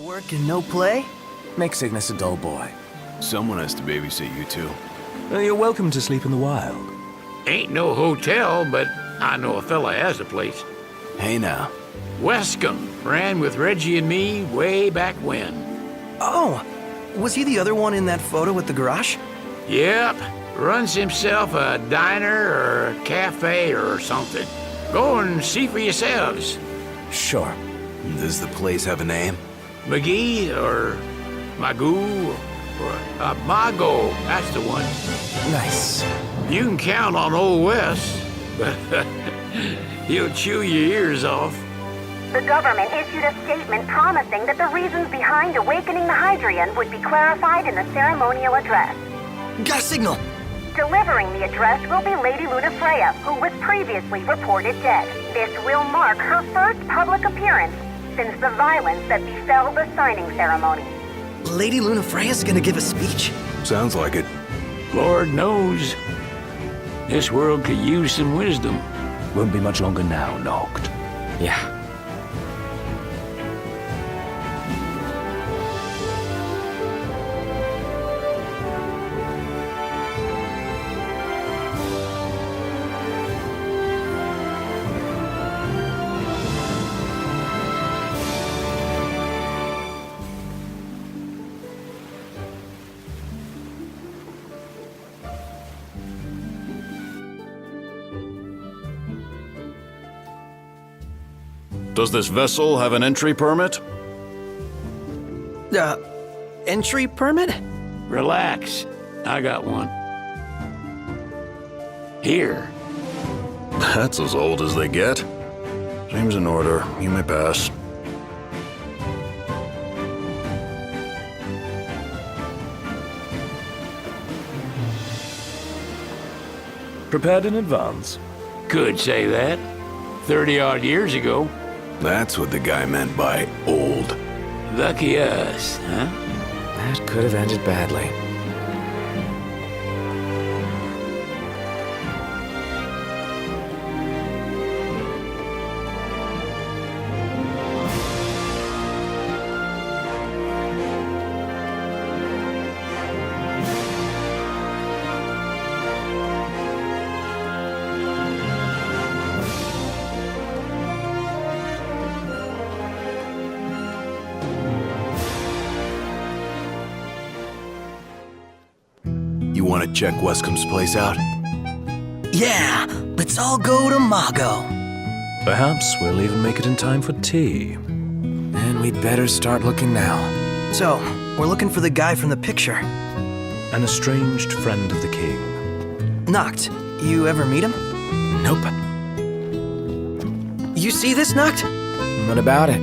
Work and no play? Makes Cygnus a dull boy. Someone has to babysit you two. You're welcome to sleep in the wild. Ain't no hotel, but I know a fella has a place. Hey now. Wescombe ran with Reggie and me way back when. Oh, was he the other one in that photo with the garage? Yep, runs himself a diner or a cafe or something. Go and see for yourselves. Sure. Does the place have a name? McGee or Magoo or Mago, that's the one. Nice. You can count on Old Wes, but he'll chew your ears off. The government issued a statement promising that the reasons behind awakening the Hydrian would be clarified in the ceremonial address. Got a signal! Delivering the address will be Lady Lunafreya, who was previously reported dead. This will mark her first public appearance since the violence that befell the signing ceremony. Lady Lunafreya's gonna give a speech? Sounds like it. Lord knows, this world could use some wisdom. Won't be much longer now, Noct. Yeah. Does this vessel have an entry permit? Entry permit? Relax, I got one. Here. That's as old as they get. Seems in order. You may pass. Prepared in advance. Could say that. 30-odd years ago. That's what the guy meant by old. Lucky us, huh? That could have ended badly. You want to check Wescombe's place out? Yeah, let's all go to Mago. Perhaps we'll even make it in time for tea. And we'd better start looking now. So, we're looking for the guy from the picture. An estranged friend of the king. Noct, you ever meet him? Nope. You see this, Noct? What about it?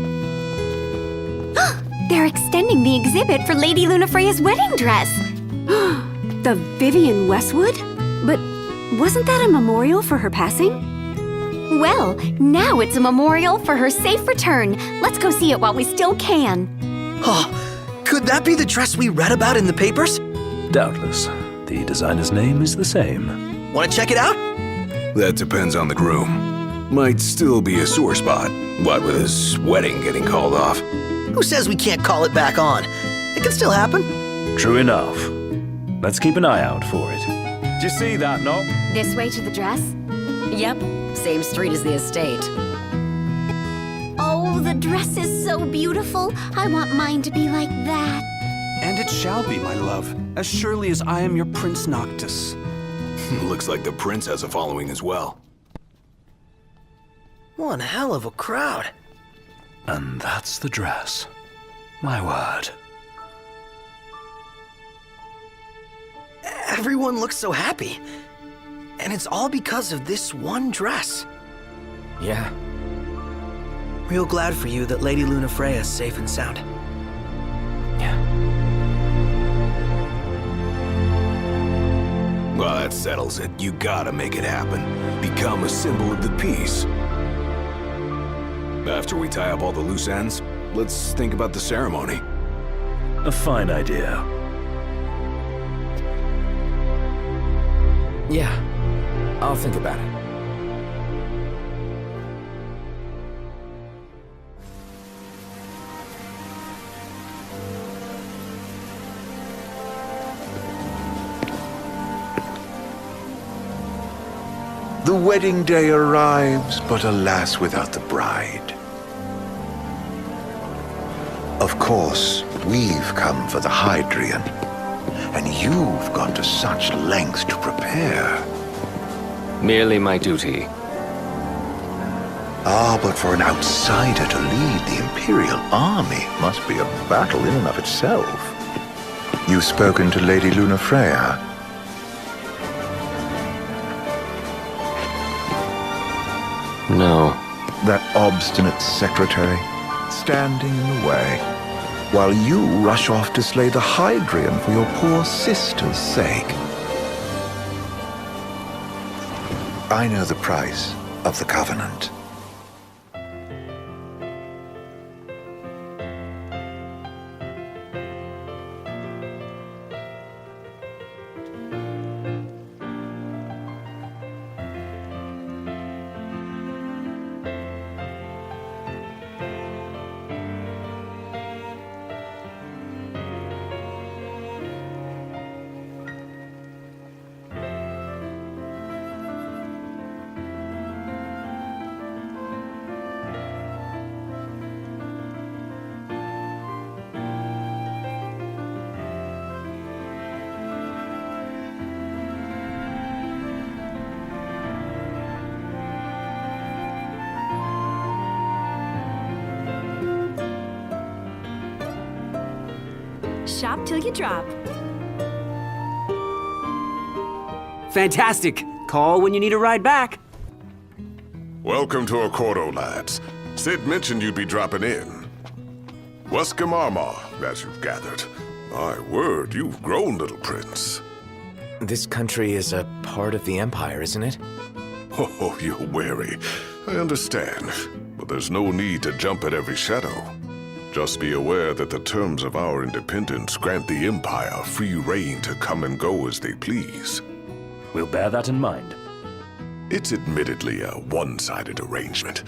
They're extending the exhibit for Lady Lunafreya's wedding dress. The Vivian Westwood? But wasn't that a memorial for her passing? Well, now it's a memorial for her safe return. Let's go see it while we still can. Oh, could that be the dress we read about in the papers? Doubtless. The designer's name is the same. Want to check it out? That depends on the groom. Might still be a sore spot, what with his wedding getting called off. Who says we can't call it back on? It can still happen. True enough. Let's keep an eye out for it. Did you see that, Noct? This way to the dress? Yep, same street as the estate. Oh, the dress is so beautiful. I want mine to be like that. And it shall be, my love, as surely as I am your Prince Noctis. Looks like the prince has a following as well. One hell of a crowd. And that's the dress. My word. Everyone looks so happy. And it's all because of this one dress. Yeah. Real glad for you that Lady Lunafreya is safe and sound. Yeah. Well, that settles it. You gotta make it happen. Become a symbol of the peace. After we tie up all the loose ends, let's think about the ceremony. A fine idea. Yeah. I'll think about it. The wedding day arrives, but alas, without the bride. Of course, we've come for the Hydrian, and you've gone to such lengths to prepare. Merely my duty. Ah, but for an outsider to lead the Imperial army must be a battle in and of itself. You've spoken to Lady Lunafreya. No. That obstinate secretary, standing in the way, while you rush off to slay the Hydrian for your poor sister's sake. I know the price of the Covenant. Shop till you drop. Fantastic. Call when you need a ride back. Welcome to Accordo, lads. Sid mentioned you'd be dropping in. Wescom Armor, as you've gathered. My word, you've grown, little prince. This country is a part of the Empire, isn't it? Oh, you're wary. I understand. But there's no need to jump at every shadow. Just be aware that the terms of our independence grant the Empire free reign to come and go as they please. We'll bear that in mind. It's admittedly a one-sided arrangement.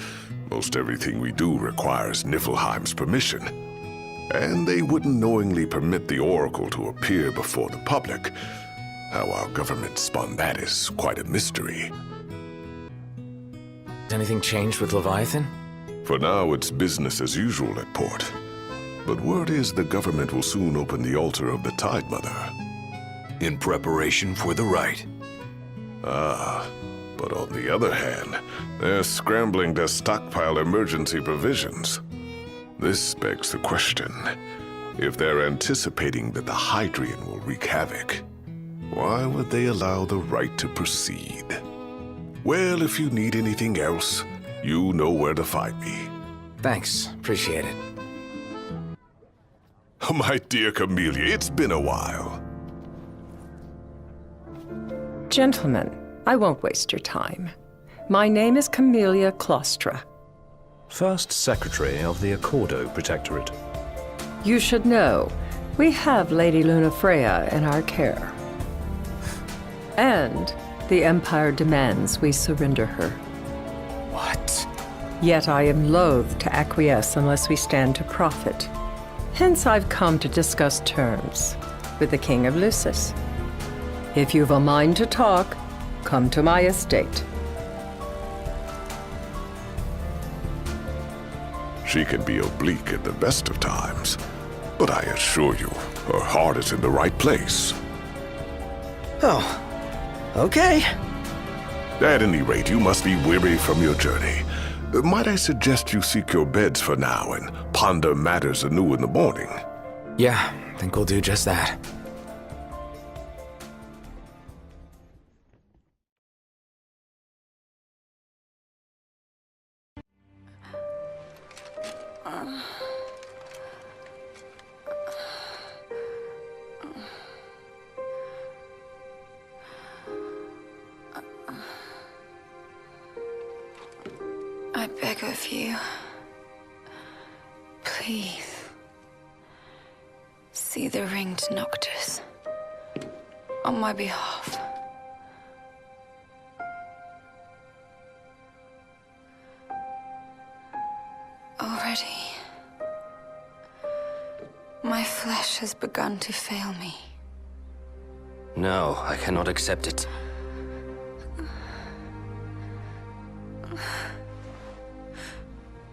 Most everything we do requires Niflheim's permission. And they wouldn't knowingly permit the Oracle to appear before the public. How our government spun that is quite a mystery. Has anything changed with Leviathan? For now, it's business as usual at port. But word is the government will soon open the altar of the Tide Mother. In preparation for the rite. Ah, but on the other hand, they're scrambling to stockpile emergency provisions. This begs the question, if they're anticipating that the Hydrian will wreak havoc, why would they allow the rite to proceed? Well, if you need anything else, you know where to find me. Thanks. Appreciate it. My dear Camellia, it's been a while. Gentlemen, I won't waste your time. My name is Camellia Claustra. First Secretary of the Accordo Protectorate. You should know, we have Lady Lunafreya in our care. And the Empire demands we surrender her. What? Yet I am loath to acquiesce unless we stand to profit. Hence I've come to discuss terms with the King of Lucis. If you've a mind to talk, come to my estate. She can be oblique at the best of times, but I assure you, her heart is in the right place. Oh, okay. At any rate, you must be weary from your journey. Might I suggest you seek your beds for now and ponder matters anew in the morning? Yeah, I think we'll do just that. I beg of you, please, see the ringed Noctis on my behalf. Already, my flesh has begun to fail me. No, I cannot accept it.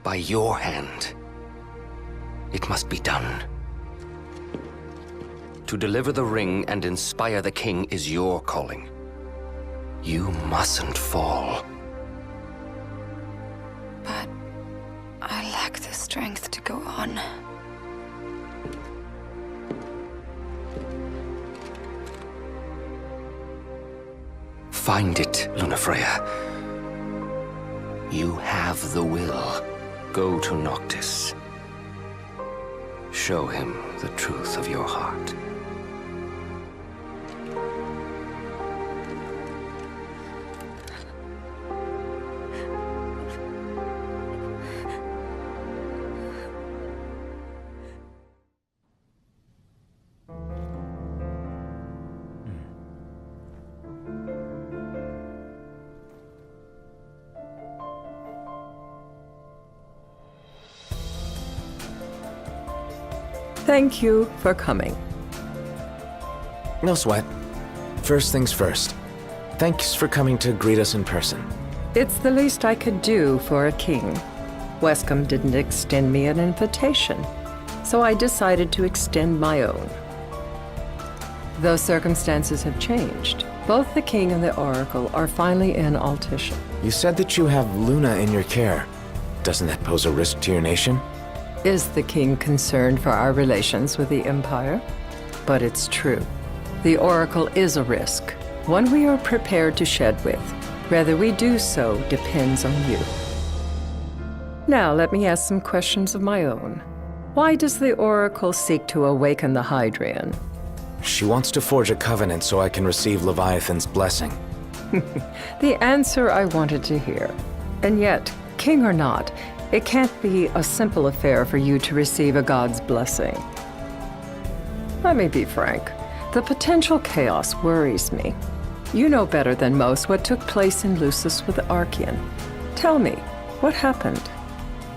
by your hand. It must be done. To deliver the ring and inspire the king is your calling. You mustn't fall. But I lack the strength to go on. Find it, Lunafreya. You have the will. Go to Noctis. Show him the truth of your heart. Thank you for coming. No sweat. First things first. Thanks for coming to greet us in person. It's the least I could do for a king. Wescombe didn't extend me an invitation, so I decided to extend my own. Though circumstances have changed, both the king and the oracle are finally in Altissia. You said that you have Luna in your care. Doesn't that pose a risk to your nation? Is the king concerned for our relations with the Empire? But it's true. The Oracle is a risk, one we are prepared to shed with. Whether we do so depends on you. Now let me ask some questions of my own. Why does the Oracle seek to awaken the Hydrian? She wants to forge a covenant so I can receive Leviathan's blessing. The answer I wanted to hear. And yet, king or not, it can't be a simple affair for you to receive a god's blessing. Let me be frank. The potential chaos worries me. You know better than most what took place in Lucis with Archean. Tell me, what happened?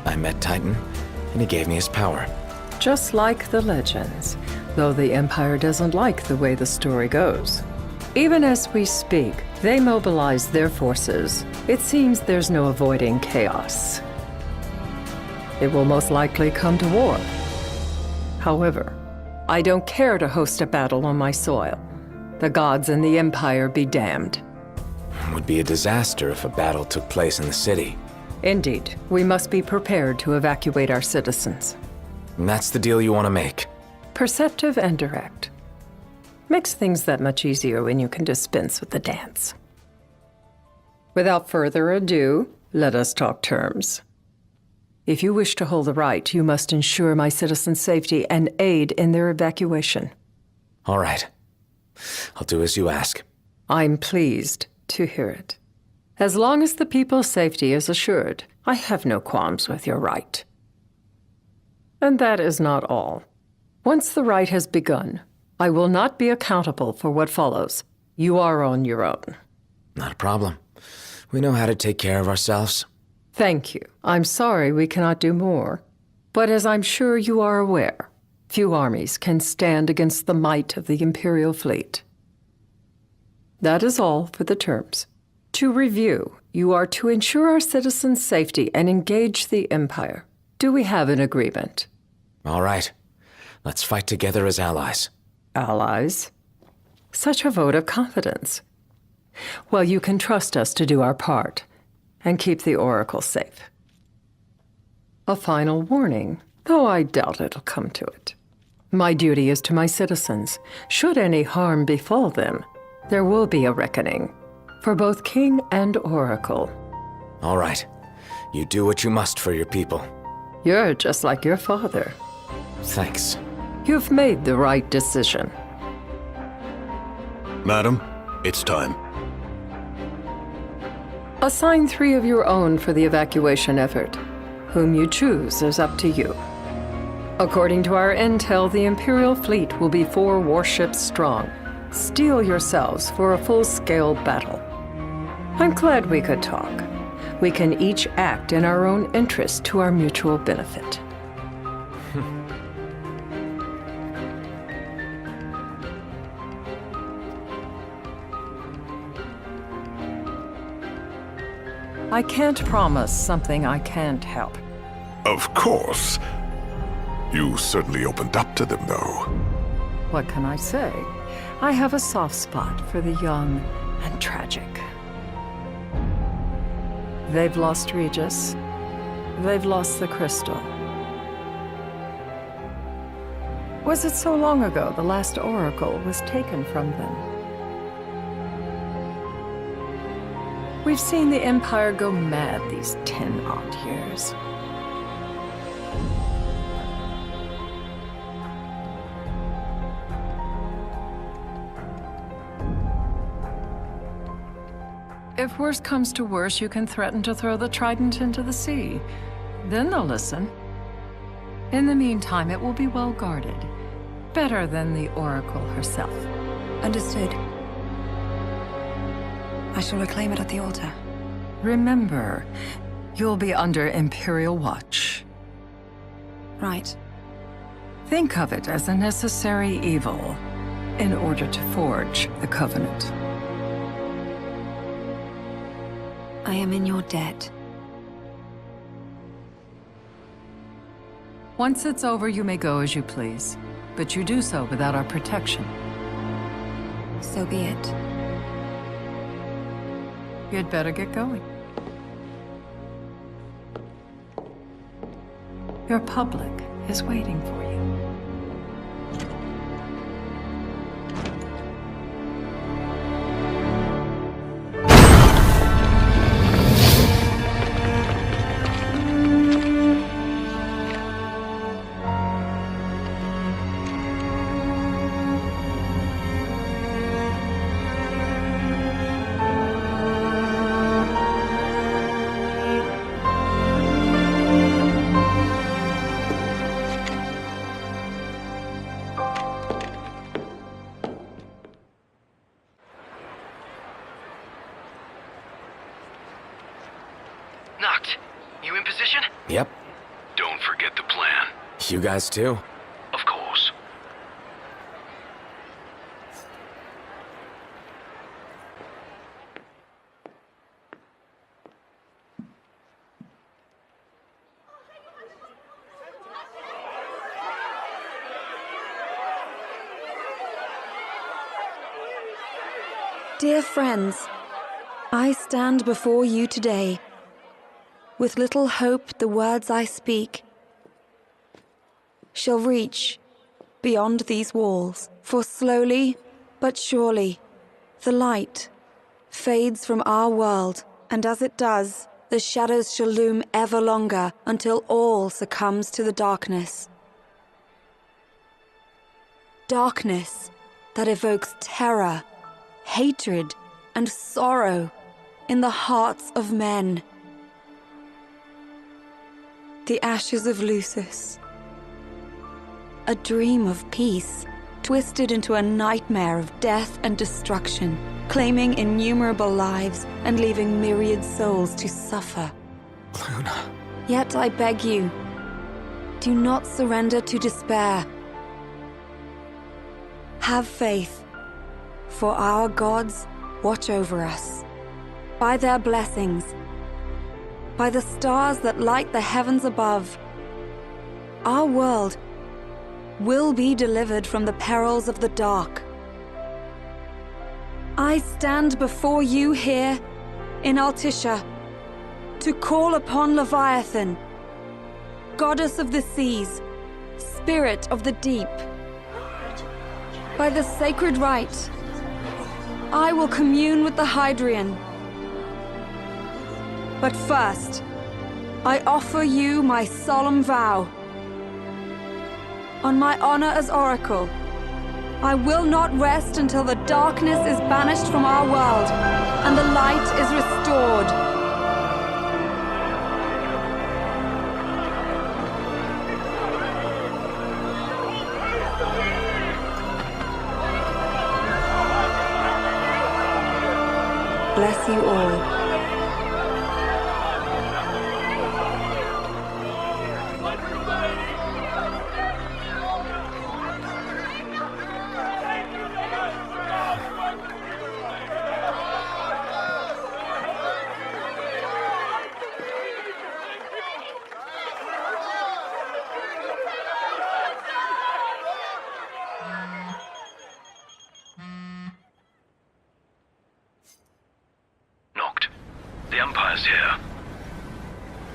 I met Titan, and he gave me his power. Just like the legends, though the Empire doesn't like the way the story goes. Even as we speak, they mobilize their forces. It seems there's no avoiding chaos. It will most likely come to war. However, I don't care to host a battle on my soil. The gods and the Empire be damned. It would be a disaster if a battle took place in the city. Indeed, we must be prepared to evacuate our citizens. And that's the deal you want to make? Perceptive and direct. Makes things that much easier when you can dispense with the dance. Without further ado, let us talk terms. If you wish to hold the right, you must ensure my citizens' safety and aid in their evacuation. All right. I'll do as you ask. I'm pleased to hear it. As long as the people's safety is assured, I have no qualms with your right. And that is not all. Once the rite has begun, I will not be accountable for what follows. You are on your own. Not a problem. We know how to take care of ourselves. Thank you. I'm sorry we cannot do more. But as I'm sure you are aware, few armies can stand against the might of the Imperial fleet. That is all for the terms. To review, you are to ensure our citizens' safety and engage the Empire. Do we have an agreement? All right. Let's fight together as allies. Allies? Such a vote of confidence. Well, you can trust us to do our part and keep the Oracle safe. A final warning, though I doubt it'll come to it. My duty is to my citizens. Should any harm befall them, there will be a reckoning for both King and Oracle. All right. You do what you must for your people. You're just like your father. Thanks. You've made the right decision. Madam, it's time. Assign 3 of your own for the evacuation effort. Whom you choose is up to you. According to our intel, the Imperial fleet will be 4 warships strong. Steel yourselves for a full-scale battle. I'm glad we could talk. We can each act in our own interest to our mutual benefit. I can't promise something I can't help. Of course. You certainly opened up to them, though. What can I say? I have a soft spot for the young and tragic. They've lost Regis. They've lost the crystal. Was it so long ago the last oracle was taken from them? We've seen the Empire go mad these 10-odd years. If worse comes to worse, you can threaten to throw the trident into the sea. Then they'll listen. In the meantime, it will be well guarded. Better than the Oracle herself. Understood. I shall reclaim it at the altar. Remember, you'll be under Imperial watch. Right. Think of it as a necessary evil in order to forge the Covenant. I am in your debt. Once it's over, you may go as you please, but you do so without our protection. So be it. You'd better get going. Your public is waiting for you. Yep. Don't forget the plan. You guys too. Of course. Dear friends, I stand before you today. With little hope the words I speak shall reach beyond these walls. For slowly but surely the light fades from our world, and as it does, the shadows shall loom ever longer until all succumbs to the darkness. Darkness that evokes terror, hatred, and sorrow in the hearts of men. The ashes of Lucis. A dream of peace, twisted into a nightmare of death and destruction, claiming innumerable lives and leaving myriad souls to suffer. Luna. Yet I beg you, do not surrender to despair. Have faith, for our gods watch over us. By their blessings, by the stars that light the heavens above, our world will be delivered from the perils of the dark. I stand before you here in Altissia to call upon Leviathan, goddess of the seas, spirit of the deep. By the sacred rite, I will commune with the Hydrian. But first, I offer you my solemn vow. On my honor as Oracle, I will not rest until the darkness is banished from our world and the light is restored. Bless you all. almost here.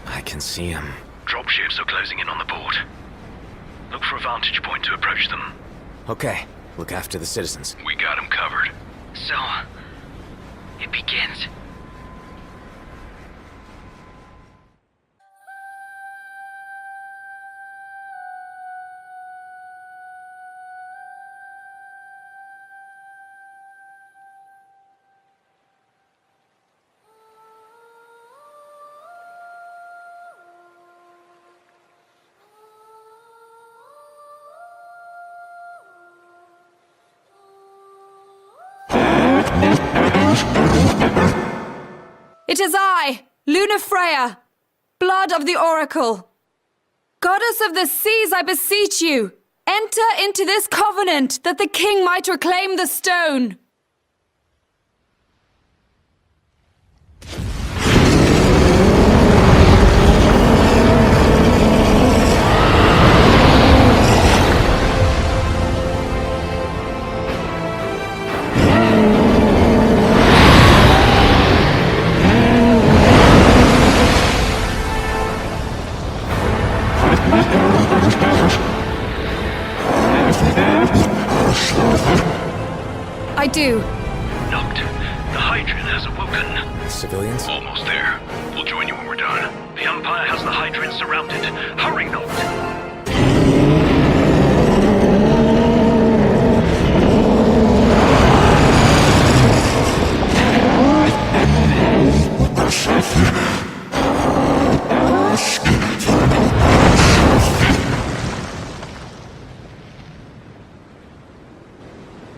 I can see him. Dropships are closing in on the port. Look for a vantage point to approach them. Okay, look after the citizens. We got them covered. So, it begins. It is I, Lunafreya, blood of the Oracle. Goddess of the seas, I beseech you, enter into this covenant that the king might reclaim the stone. I do. Knocked. The Hydrian has awoken. Civilians? Almost there. We'll join you when we're done. The Empire has the Hydrian surrounded. Hurry, Knocked!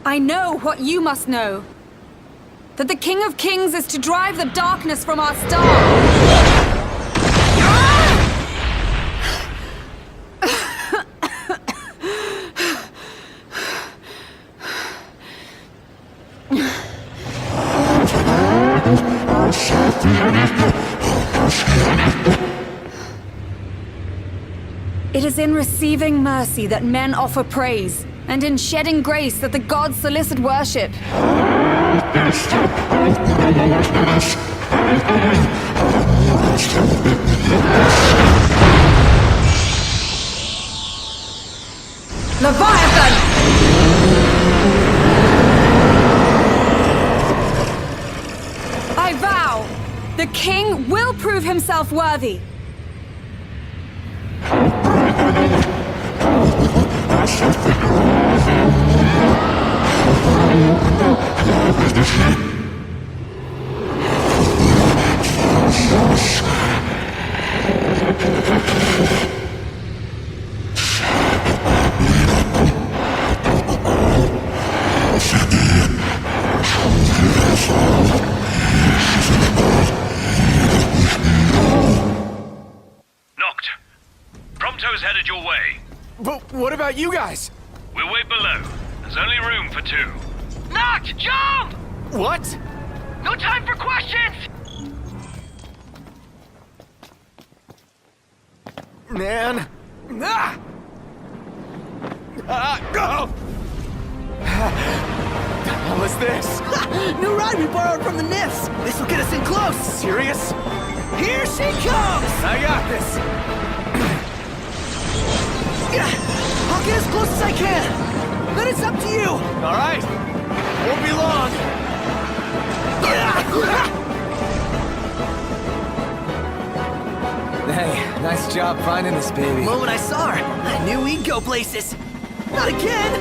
I know what you must know. That the King of Kings is to drive the darkness from our star. It is in receiving mercy that men offer praise, and in shedding grace that the gods solicit worship. Leviathan! I vow, the king will prove himself worthy. Knocked. Prompto's headed your way. But what about you guys? We'll wait below. There's only room for two. Knocked! Jump! What? No time for questions! Man. Ah! Go! The hell is this? New ride we borrowed from the Nifs. This will get us in close. Serious? Here she comes! I got this. I'll get as close as I can. Then it's up to you. All right. Won't be long. Hey, nice job finding this baby. The moment I saw her, I knew we'd go places. Not again!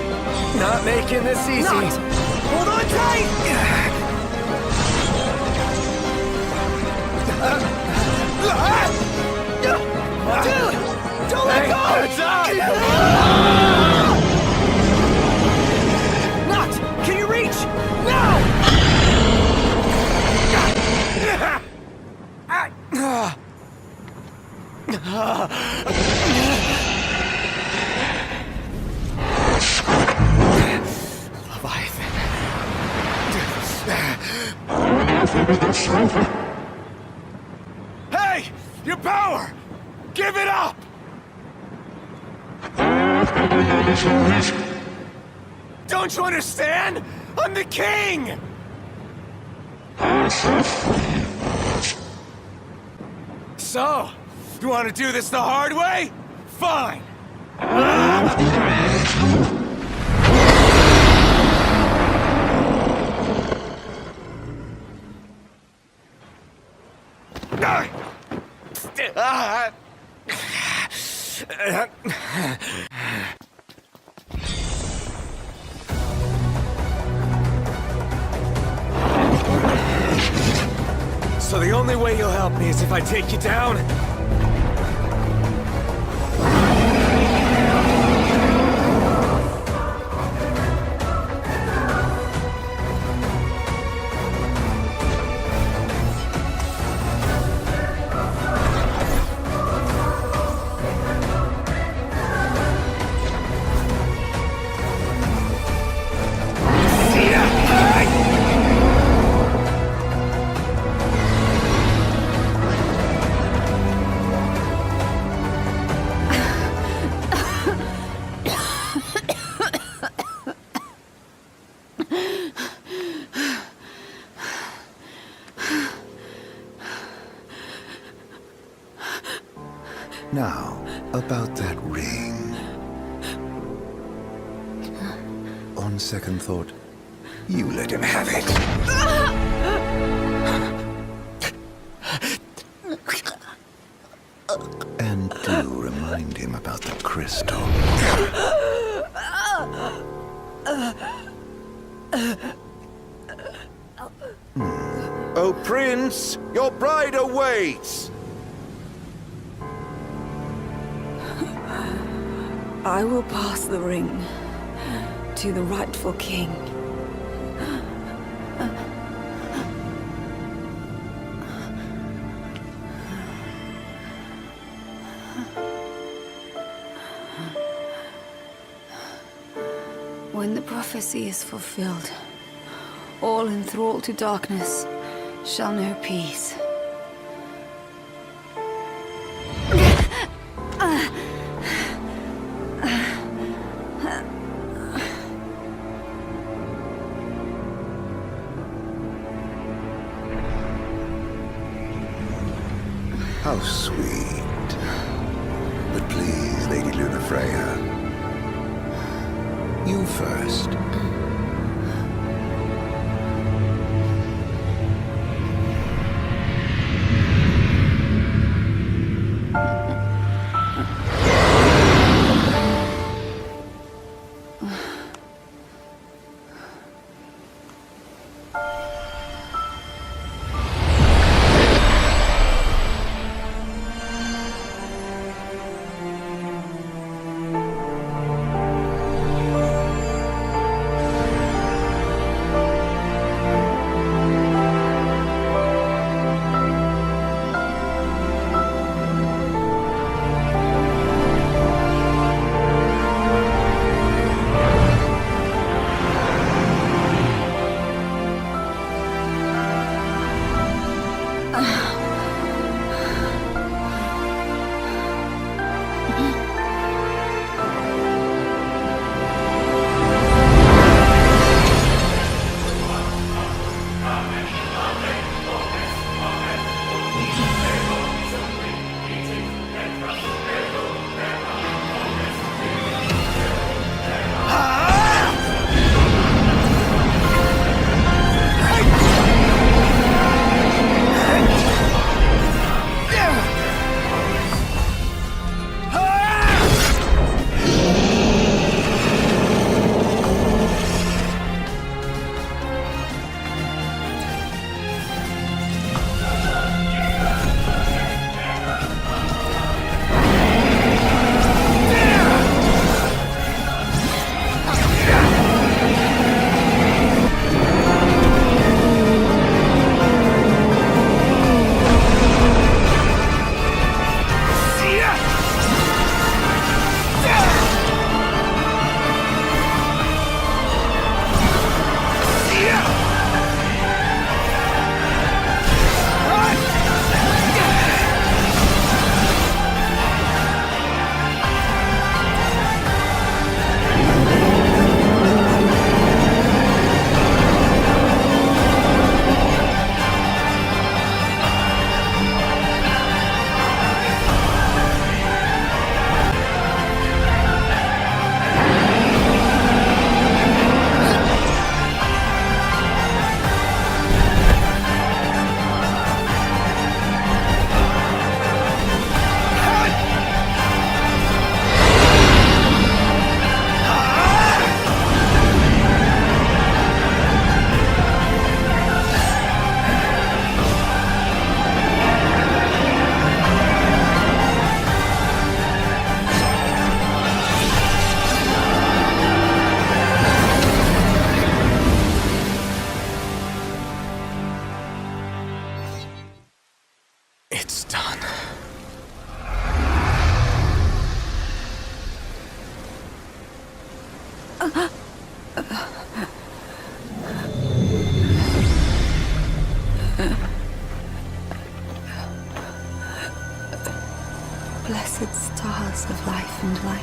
Not making this easy. Not. Hold on tight! Dude! Don't let go! Heads up! Knocked! Can you reach? Now! Hey! Your power! Give it up! Don't you understand? I'm the king! So, you want to do this the hard way? Fine! So the only way you'll help me is if I take you down? Now, about that ring. On second thought, you let him have it. And do remind him about the crystal. Oh, Prince, your bride awaits! I will pass the ring to the rightful king. When the prophecy is fulfilled, all enthralled to darkness shall know peace. How sweet. But please, Lady Lunafreya, you first. and light.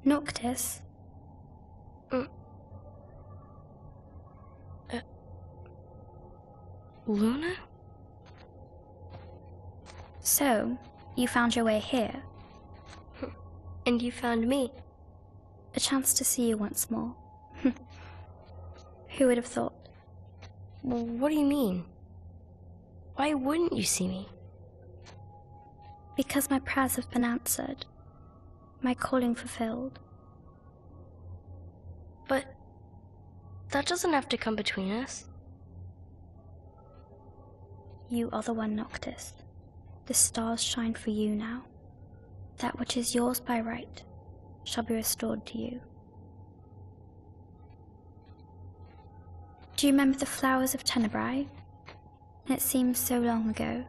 Noctis? Luna? So, you found your way here. And you found me. A chance to see you once more. Who would have thought? Well, what do you mean? Why wouldn't you see me? Because my prayers have been answered. My calling fulfilled. But that doesn't have to come between us. You are the one, Noctis. The stars shine for you now. That which is yours by right shall be restored to you. Do you remember the flowers of Tenebrae? It seems so long ago.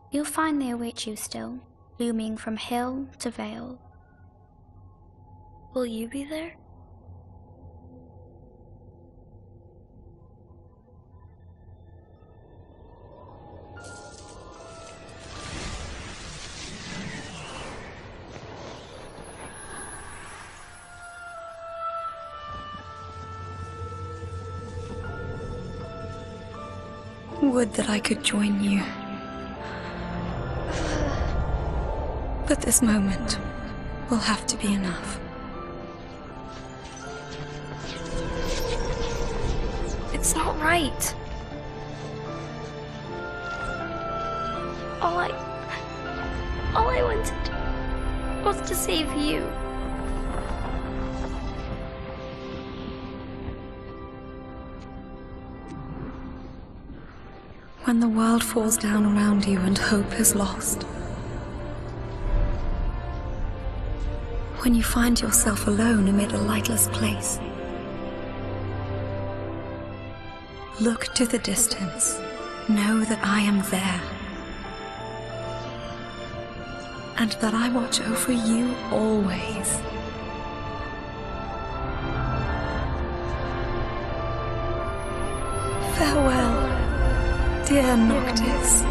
You'll find they await you still, blooming from hill to vale. Will you be there? Would that I could join you. But this moment will have to be enough. It's not right. All I wanted was to save you. When the world falls down around you and hope is lost. When you find yourself alone amid a lightless place. Look to the distance. Know that I am there. And that I watch over you always. Farewell, dear Noctis.